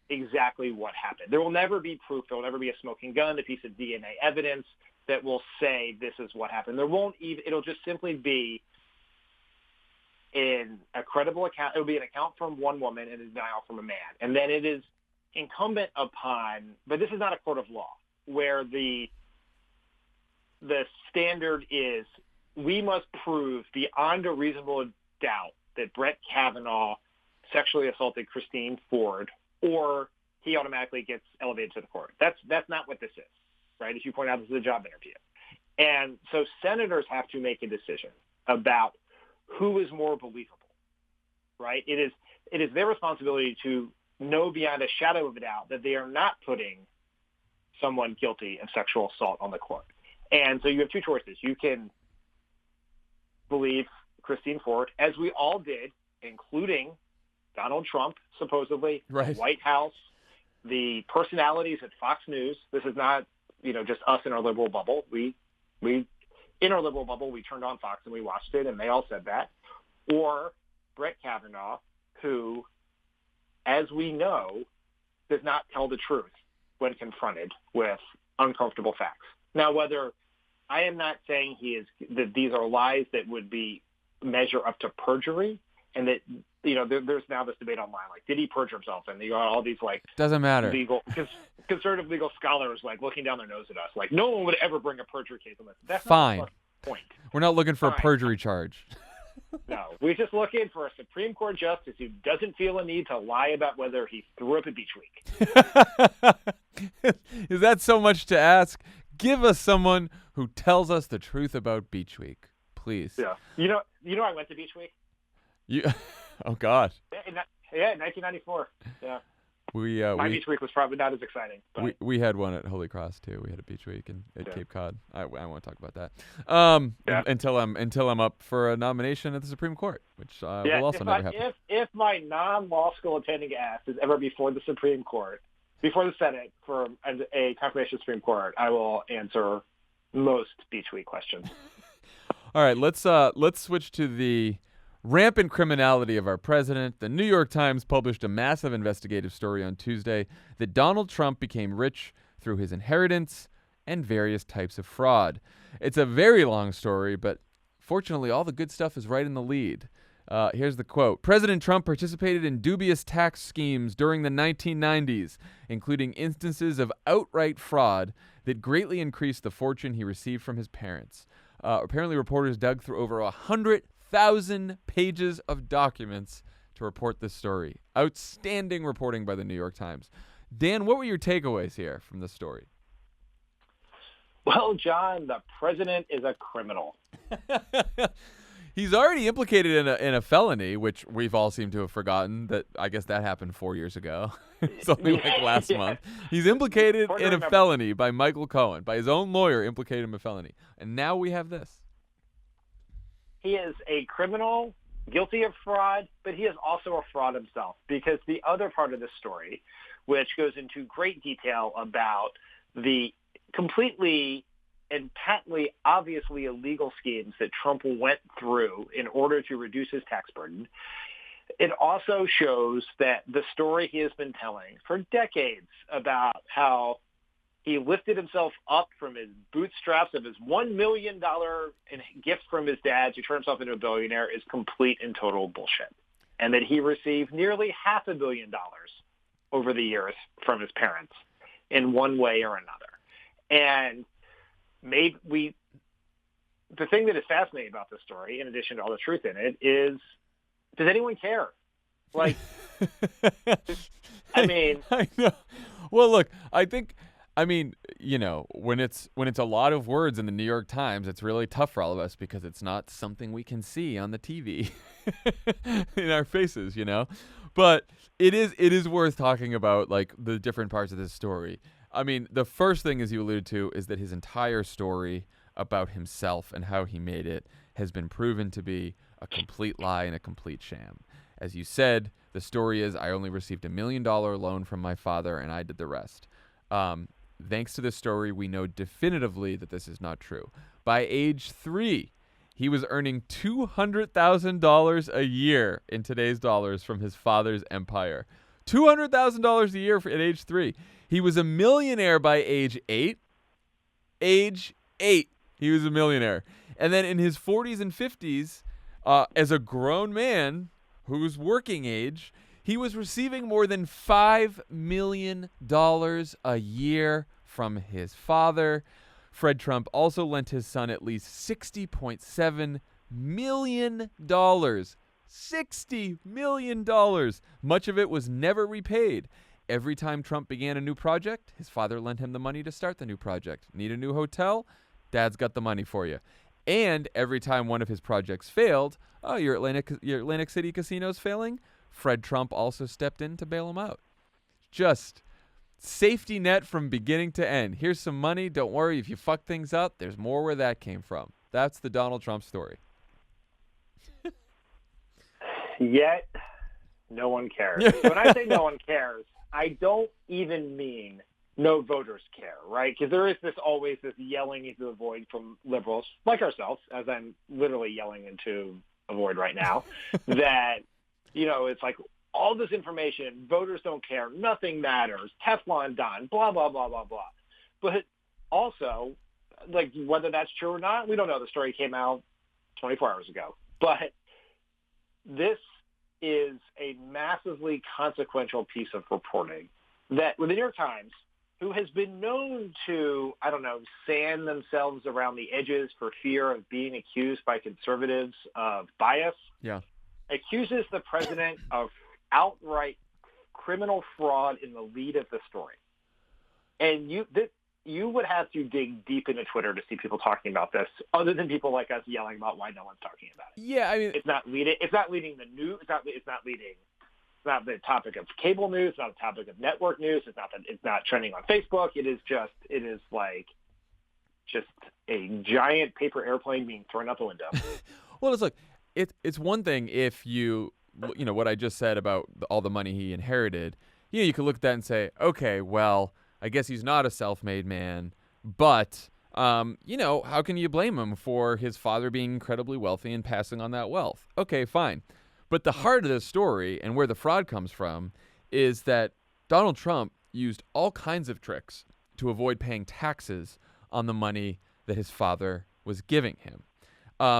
exactly what happened. There will never be proof. There will never be a smoking gun, a piece of DNA evidence that will say this is what happened. It'll just simply be in a credible account. It'll be an account from one woman and a denial from a man. And then it is incumbent upon, but this is not a court of law, where the standard is we must prove beyond a reasonable doubt that Brett Kavanaugh sexually assaulted Christine Ford, or he automatically gets elevated to the court. That's not what this is, right? As you point out, this is a job interview. And so senators have to make a decision about who is more believable, right? It is their responsibility to know beyond a shadow of a doubt that they are not putting someone guilty of sexual assault on the court. And so you have two choices. You can believe Christine Ford, as we all did, including Donald Trump, supposedly, the White House, the personalities at Fox News. This is not, just us in our liberal bubble. In our liberal bubble, we turned on Fox and we watched it, and they all said that. Or Brett Kavanaugh, who, as we know, does not tell the truth when confronted with uncomfortable facts. Now, I am not saying that these are lies that would measure up to perjury, and that there's now this debate online, like, did he perjure himself? And you got all these doesn't matter conservative legal scholars looking down their nose at us, like, no one would ever bring a perjury case on this. That's fine. point. We're not looking for a Fine. perjury charge. No, we're just looking for a Supreme Court justice who doesn't feel a need to lie about whether he threw up at Beach Week. Is that so much to ask? Give us someone who tells us the truth about Beach Week, please. Yeah. You know, I went to Beach Week. Oh God. In 1994. Yeah. My Beach Week was probably not as exciting. But. We had one at Holy Cross too. We had a Beach Week at Cape Cod. I won't talk about that. Until I'm up for a nomination at the Supreme Court, which will also never happen. If my non-law school attending ass is ever before the Supreme Court, before the Senate for a confirmation Supreme Court, I will answer most Beach Week questions. All right, let's switch to the rampant criminality of our president. The New York Times published a massive investigative story on Tuesday that Donald Trump became rich through his inheritance and various types of fraud. It's a very long story, but fortunately all the good stuff is right in the lead. Here's the quote. President Trump participated in dubious tax schemes during the 1990s, including instances of outright fraud that greatly increased the fortune he received from his parents. Apparently, reporters dug through over 100,000 pages of documents to report this story. Outstanding reporting by the New York Times. Dan, what were your takeaways here from this story? Well, John, the president is a criminal. He's already implicated in a felony, which we've all seemed to have forgotten that I guess that happened 4 years ago. It's only like last month. He's implicated in a felony by Michael Cohen, by his own lawyer implicated in a felony. And now we have this. He is a criminal, guilty of fraud, but he is also a fraud himself, because the other part of this story, which goes into great detail about the completely and patently, obviously illegal schemes that Trump went through in order to reduce his tax burden, it also shows that the story he has been telling for decades about how he lifted himself up from his bootstraps of his $1 million gift from his dad to turn himself into a billionaire is complete and total bullshit. And that he received nearly $500 million over the years from his parents in one way or another. And the thing that is fascinating about this story, in addition to all the truth in it, is, does anyone care? Like, I mean, I know. Well, look, when it's a lot of words in the New York Times, it's really tough for all of us because it's not something we can see on the TV in our faces, But it is worth talking about, like, the different parts of this story. I mean, the first thing, as you alluded to, is that his entire story about himself and how he made it has been proven to be a complete lie and a complete sham. As you said, the story is, I only received $1 million loan from my father and I did the rest. Thanks to this story, we know definitively that this is not true. By age 3, he was earning $200,000 a year in today's dollars from his father's empire. $200,000 a year at age 3. He was a millionaire by age 8. Age 8, he was a millionaire. And then in his 40s and 50s, as a grown man who's working age, he was receiving more than $5 million a year from his father. Fred Trump also lent his son at least $60.7 million. $60 million. Much of it was never repaid. Every time Trump began a new project, his father lent him the money to start the new project. Need a new hotel? Dad's got the money for you. And every time one of his projects failed, your Atlantic City casino's failing, Fred Trump also stepped in to bail him out. Just safety net from beginning to end. Here's some money. Don't worry, if you fuck things up, there's more where that came from. That's the Donald Trump story. Yet, no one cares. When I say no one cares, I don't even mean no voters care, right? Because there is always this yelling into the void from liberals, like ourselves, as I'm literally yelling into a void right now, that, it's like all this information, voters don't care, nothing matters, Teflon Don, blah, blah, blah, blah, blah. But also, like, whether that's true or not, we don't know. The story came out 24 hours ago. But this is a massively consequential piece of reporting that the New York Times who has been known to, I don't know, sand themselves around the edges for fear of being accused by conservatives of bias, accuses the president of outright criminal fraud in the lead of the story. And you would have to dig deep into Twitter to see people talking about this, other than people like us yelling about why no one's talking about it. Yeah, I mean, it's not leading the news. It's not the topic of cable news. It's not the topic of network news. It's not trending on Facebook. It is like a giant paper airplane being thrown out the window. Well, it's one thing if you know what I just said about all the money he inherited. You could look at that and say, okay, well, I guess he's not a self-made man, but how can you blame him for his father being incredibly wealthy and passing on that wealth? Okay, fine. But the heart of the story and where the fraud comes from is that Donald Trump used all kinds of tricks to avoid paying taxes on the money that his father was giving him.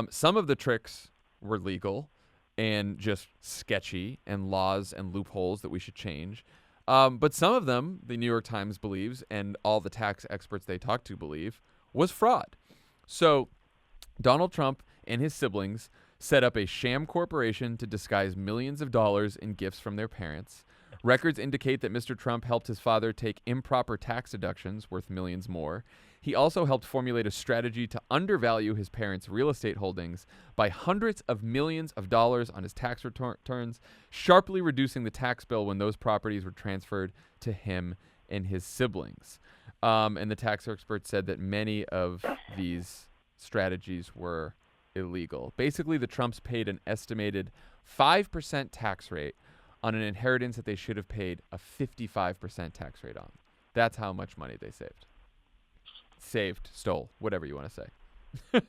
Some of the tricks were legal and just sketchy and laws and loopholes that we should change. But some of them, the New York Times believes, and all the tax experts they talked to believe, was fraud. So Donald Trump and his siblings set up a sham corporation to disguise millions of dollars in gifts from their parents. Records indicate that Mr. Trump helped his father take improper tax deductions worth millions more. He also helped formulate a strategy to undervalue his parents' real estate holdings by hundreds of millions of dollars on his tax returns, sharply reducing the tax bill when those properties were transferred to him and his siblings. And the tax experts said that many of these strategies were illegal. Basically, the Trumps paid an estimated 5% tax rate on an inheritance that they should have paid a 55% tax rate on. That's how much money they saved. Stole, whatever you want to say.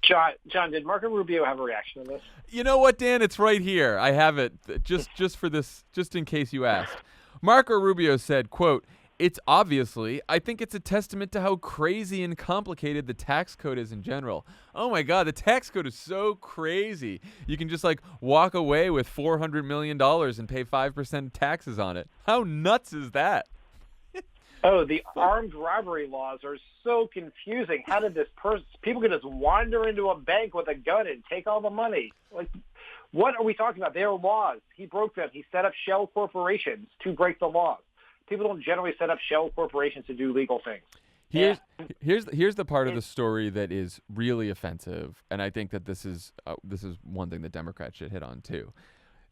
John, did Marco Rubio have a reaction to this? You know what, Dan? It's right here. I have it just for this, just in case you asked. Marco Rubio said, quote, I think it's a testament to how crazy and complicated the tax code is in general. Oh my God, the tax code is so crazy. You can just walk away with $400 million and pay 5% taxes on it. How nuts is that? Oh, the armed robbery laws are so confusing. How did people can just wander into a bank with a gun and take all the money? What are we talking about? They are laws. He broke them. He set up shell corporations to break the laws. People don't generally set up shell corporations to do legal things. Here's the part of the story that is really offensive, and I think that this is one thing that Democrats should hit on too.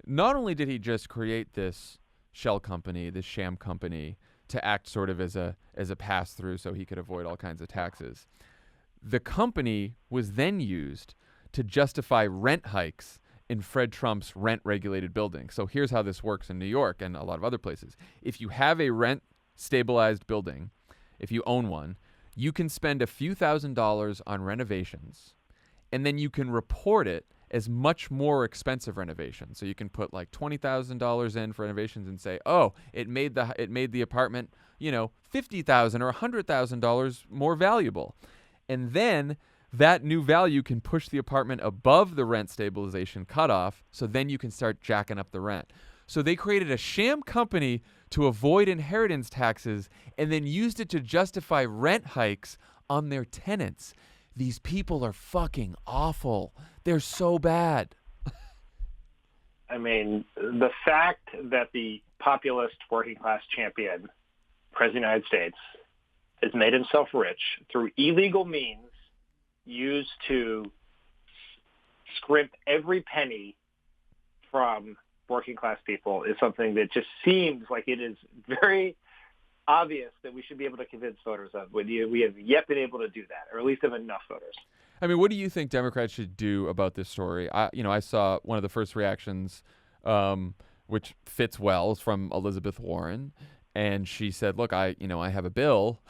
Not only did he just create this shell company, this sham company, to act sort of as a pass-through so he could avoid all kinds of taxes, the company was then used to justify rent hikes in Fred Trump's rent-regulated building. So here's how this works in New York and a lot of other places. If you have a rent-stabilized building, if you own one, you can spend a few $1,000s on renovations, and then you can report it as much more expensive renovations. So you can put $20,000 in for renovations and say, oh, it made the apartment, $50,000 or $100,000 more valuable. And then that new value can push the apartment above the rent stabilization cutoff, so then you can start jacking up the rent. So they created a sham company to avoid inheritance taxes and then used it to justify rent hikes on their tenants. These people are fucking awful. They're so bad. I mean, the fact that the populist working class champion, President of the United States, has made himself rich through illegal means used to scrimp every penny from working class people is something that just seems like it is very obvious that we should be able to convince voters of. We have yet been able to do that, or at least have enough voters. I mean, what do you think Democrats should do about this story? I saw one of the first reactions, which fits well, from Elizabeth Warren, and she said, "Look, I have a bill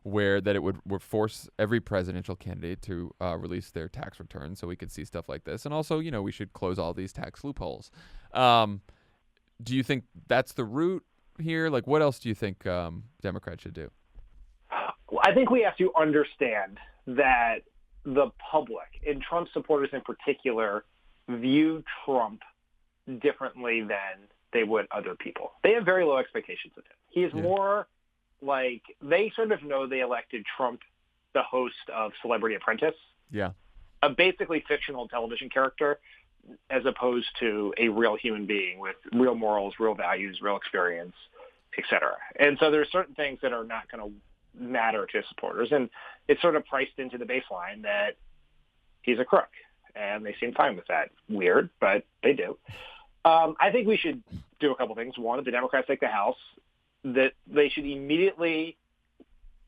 where that it would force every presidential candidate to release their tax return, so we could see stuff like this, and also, we should close all these tax loopholes." Do you think that's the route here? What else do you think Democrats should do? Well, I think we have to understand that the public, and Trump supporters in particular, view Trump differently than they would other people. They have very low expectations of him. He is more like, they sort of know they elected Trump the host of Celebrity Apprentice, Yeah. a basically fictional television character, as opposed to a real human being with real morals, real values, real experience, et cetera. And so there's certain things that are not going to matter to supporters. And it's sort of priced into the baseline that he's a crook. And they seem fine with that. Weird, but they do. I think we should do a couple things. One, if the Democrats take the House, that they should immediately,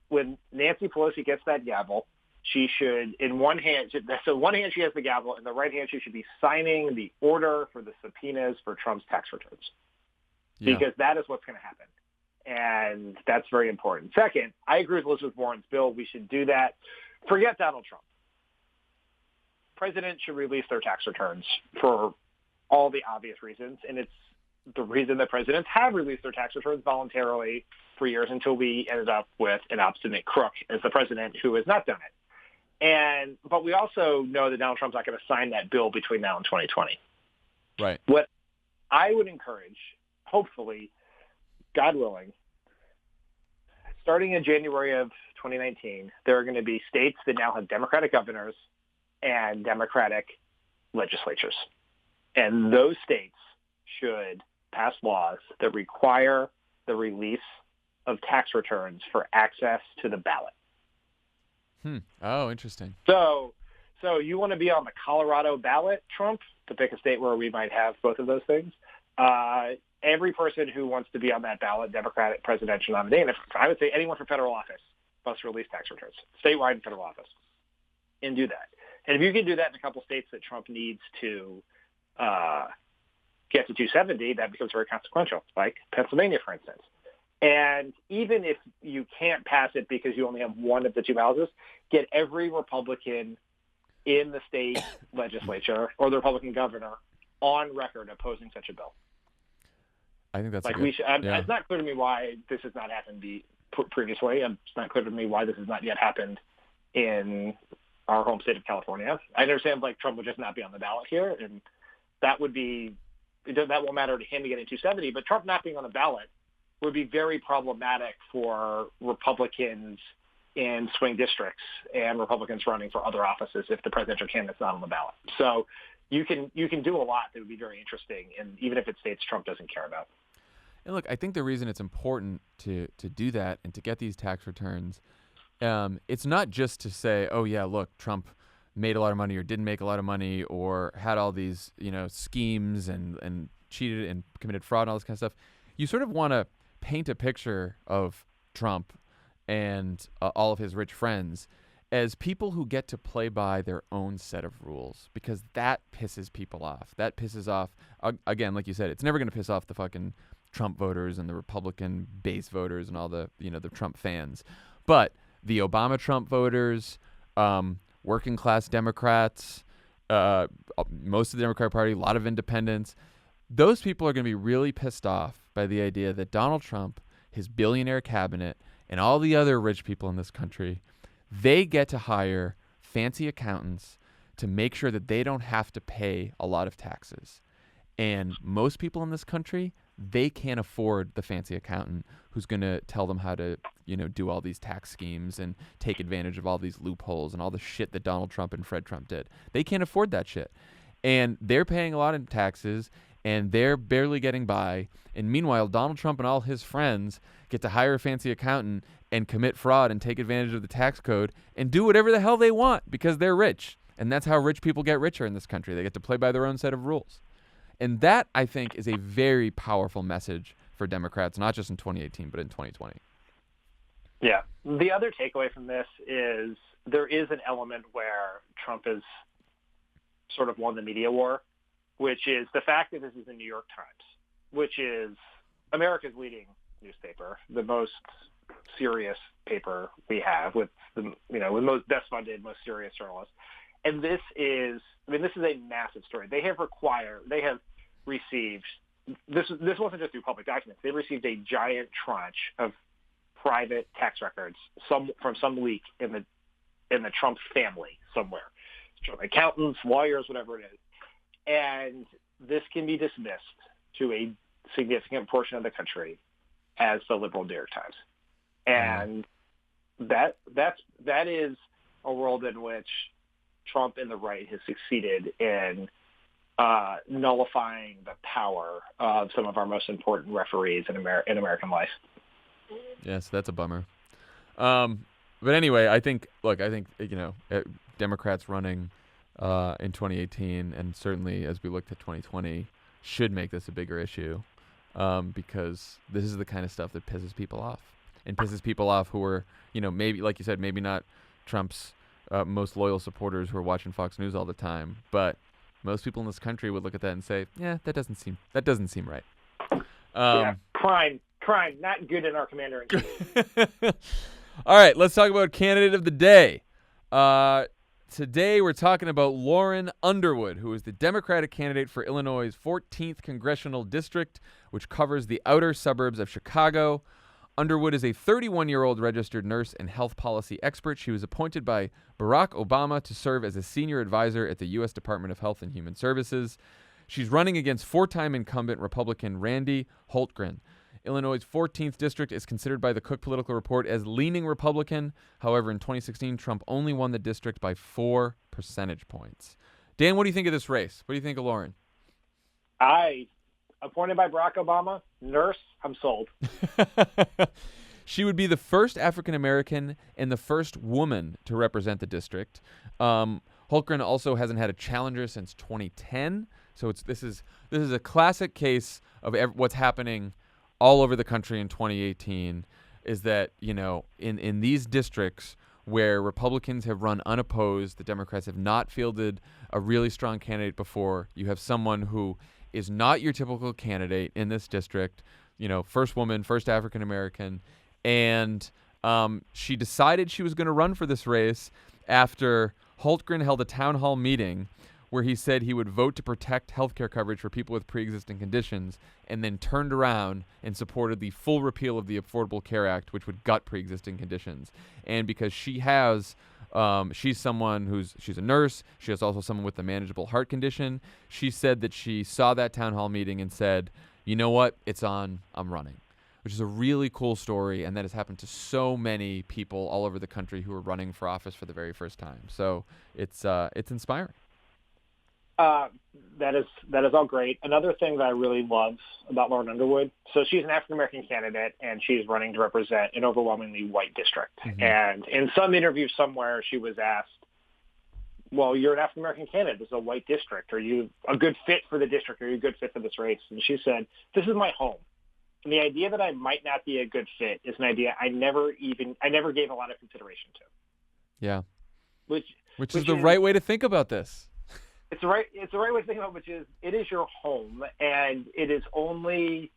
when Nancy Pelosi gets that gavel, she should, in one hand, so one hand she has the gavel, in the right hand she should be signing the order for the subpoenas for Trump's tax returns. Yeah. Because that is what's going to happen. And that's very important. Second, I agree with Elizabeth Warren's bill. We should do that. Forget Donald Trump. Presidents should release their tax returns for all the obvious reasons. And it's the reason that presidents have released their tax returns voluntarily for years until we ended up with an obstinate crook as the president who has not done it. But we also know that Donald Trump's not going to sign that bill between now and 2020. Right. What I would encourage, hopefully, God willing, starting in January of 2019, there are going to be states that now have Democratic governors and Democratic legislatures. And those states should pass laws that require the release of tax returns for access to the ballot. Oh, interesting. So you want to be on the Colorado ballot, Trump, to pick a state where we might have both of those things. Every person who wants to be on that ballot, Democratic presidential nominee, and I would say anyone for federal office, must release tax returns, statewide and federal office, and do that. And if you can do that in a couple states that Trump needs to get to 270, that becomes very consequential, like Pennsylvania, for instance. And even if you can't pass it because you only have one of the two houses, get every Republican in the state legislature or the Republican governor on record opposing such a bill. I think that's like good. we should. It's not clear to me why this has not happened previously. It's not clear to me why this has not yet happened in our home state of California. I understand like Trump would just not be on the ballot here, and that won't matter to him getting 270. But Trump not being on the ballot would be very problematic for Republicans in swing districts and Republicans running for other offices if the presidential candidate's not on the ballot. So you can do a lot that would be very interesting, and even if it's states Trump doesn't care about. And look, I think the reason it's important to do that and to get these tax returns, it's not just to say, oh yeah, look, Trump made a lot of money or didn't make a lot of money or had all these schemes and cheated and committed fraud and all this kind of stuff. You sort of want to paint a picture of Trump and all of his rich friends as people who get to play by their own set of rules, because that pisses people off. That pisses off, again, like you said, it's never going to piss off the fucking Trump voters and the Republican base voters and all the Trump fans. But the Obama Trump voters, working class Democrats, most of the Democratic Party, a lot of independents, those people are going to be really pissed off by the idea that Donald Trump, his billionaire cabinet, and all the other rich people in this country, they get to hire fancy accountants to make sure that they don't have to pay a lot of taxes. And most people in this country, they can't afford the fancy accountant who's going to tell them how to, do all these tax schemes and take advantage of all these loopholes and all the shit that Donald Trump and Fred Trump did. They can't afford that shit. And they're paying a lot in taxes, and they're barely getting by. And meanwhile, Donald Trump and all his friends get to hire a fancy accountant and commit fraud and take advantage of the tax code and do whatever the hell they want because they're rich. And that's how rich people get richer in this country. They get to play by their own set of rules. And that, I think, is a very powerful message for Democrats, not just in 2018, but in 2020. Yeah. The other takeaway from this is there is an element where Trump has sort of won the media war, which is the fact that this is the New York Times, which is America's leading newspaper, the most serious paper we have with the with most best funded, most serious journalists. And this is a massive story. They have received this wasn't just through public documents. They received a giant tranche of private tax records, from some leak in the Trump family somewhere, accountants, lawyers, whatever it is. And this can be dismissed to a significant portion of the country as the liberal New York Times. And that is a world in which Trump and the right has succeeded in nullifying the power of some of our most important referees in American life. Yes, that's a bummer. But anyway, I think Democrats running in 2018, and certainly as we looked at 2020, should make this a bigger issue, because this is the kind of stuff that pisses people off, and pisses people off who are, maybe, like you said, maybe not Trump's most loyal supporters who are watching Fox News all the time, but most people in this country would look at that and say, yeah, that doesn't seem right. Crime, not good in our commander-in-chief. All right, let's talk about candidate of the day. Today we're talking about Lauren Underwood, who is the Democratic candidate for Illinois' 14th Congressional District, which covers the outer suburbs of Chicago. Underwood is a 31-year-old registered nurse and health policy expert. She was appointed by Barack Obama to serve as a senior advisor at the U.S. Department of Health and Human Services. She's running against four-time incumbent Republican Randy Holtgren. Illinois' 14th district is considered by the Cook Political Report as leaning Republican. However, in 2016, Trump only won the district by 4 percentage points. Dan, what do you think of this race? What do you think of Lauren? Appointed by Barack Obama, nurse, I'm sold. She would be the first African-American and the first woman to represent the district. Holtgren also hasn't had a challenger since 2010. So this is a classic case of what's happening all over the country in 2018, is that, in these districts where Republicans have run unopposed, the Democrats have not fielded a really strong candidate before, you have someone who is not your typical candidate in this district, first woman, first African-American, and she decided she was going to run for this race after Holtgren held a town hall meeting where he said he would vote to protect health care coverage for people with pre-existing conditions, and then turned around and supported the full repeal of the Affordable Care Act, which would gut pre-existing conditions. And because she's she's a nurse, she is also someone with a manageable heart condition, she said that she saw that town hall meeting and said, you know what, it's on, I'm running. Which is a really cool story, and that has happened to so many people all over the country who are running for office for the very first time. So it's inspiring. That is all great. Another thing that I really love about Lauren Underwood, so she's an African-American candidate, and she's running to represent an overwhelmingly white district. Mm-hmm. And in some interview somewhere, she was asked, well, you're an African-American candidate. This is a white district. Are you a good fit for the district? Are you a good fit for this race? And she said, this is my home. And the idea that I might not be a good fit is an idea I never gave a lot of consideration to. Yeah. Which is the right way to think about this. It's the right way to think about it, which is it is your home, and it is only,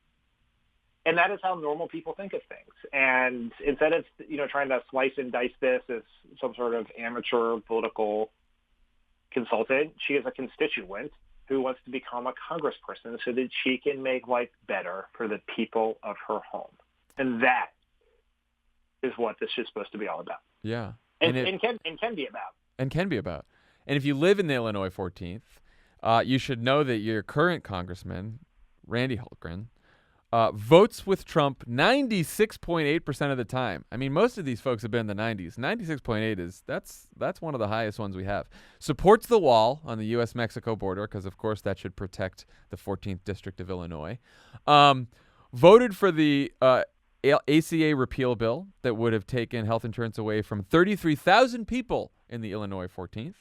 and that is how normal people think of things. And instead of trying to slice and dice this as some sort of amateur political consultant, she is a constituent who wants to become a congressperson so that she can make life better for the people of her home. And that is what this is supposed to be all about. Yeah. And can be about. And can be about. And if you live in the Illinois 14th, you should know that your current congressman, Randy Holtgren, votes with Trump 96.8% of the time. I mean, most of these folks have been in the 90s. 96.8 that's one of the highest ones we have. Supports the wall on the U.S.-Mexico border because, of course, that should protect the 14th District of Illinois. Voted for the ACA repeal bill that would have taken health insurance away from 33,000 people in the Illinois 14th.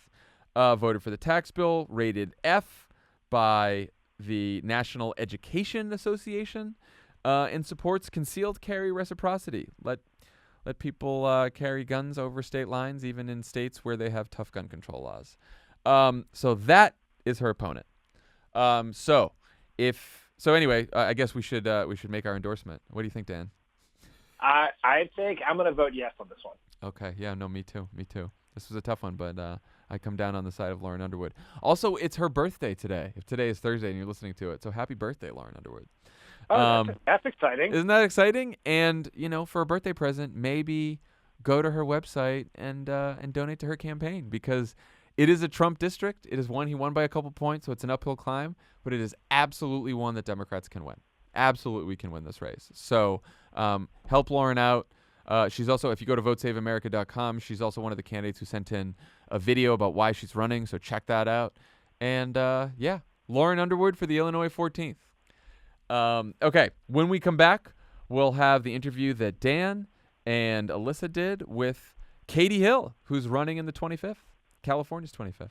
Voted for the tax bill, rated F by the National Education Association, and supports concealed carry reciprocity. Let people carry guns over state lines, even in states where they have tough gun control laws. So that is her opponent. Anyway, I guess we should make our endorsement. What do you think, Dan? I think I'm going to vote yes on this one. Okay. Yeah. No. Me too. This was a tough one, but I come down on the side of Lauren Underwood. Also, it's her birthday today. If today is Thursday and you're listening to it, so happy birthday, Lauren Underwood. Oh, that's exciting. Isn't that exciting? And for a birthday present, maybe go to her website and donate to her campaign, because it is a Trump district. It is one he won by a couple points, so it's an uphill climb. But it is absolutely one that Democrats can win. Absolutely, we can win this race. So help Lauren out. She's also, if you go to votesaveamerica.com, she's also one of the candidates who sent in a video about why she's running, so check that out. And, yeah, Lauren Underwood for the Illinois 14th. Okay, when we come back, we'll have the interview that Dan and Alyssa did with Katie Hill, who's running in the 25th, California's 25th.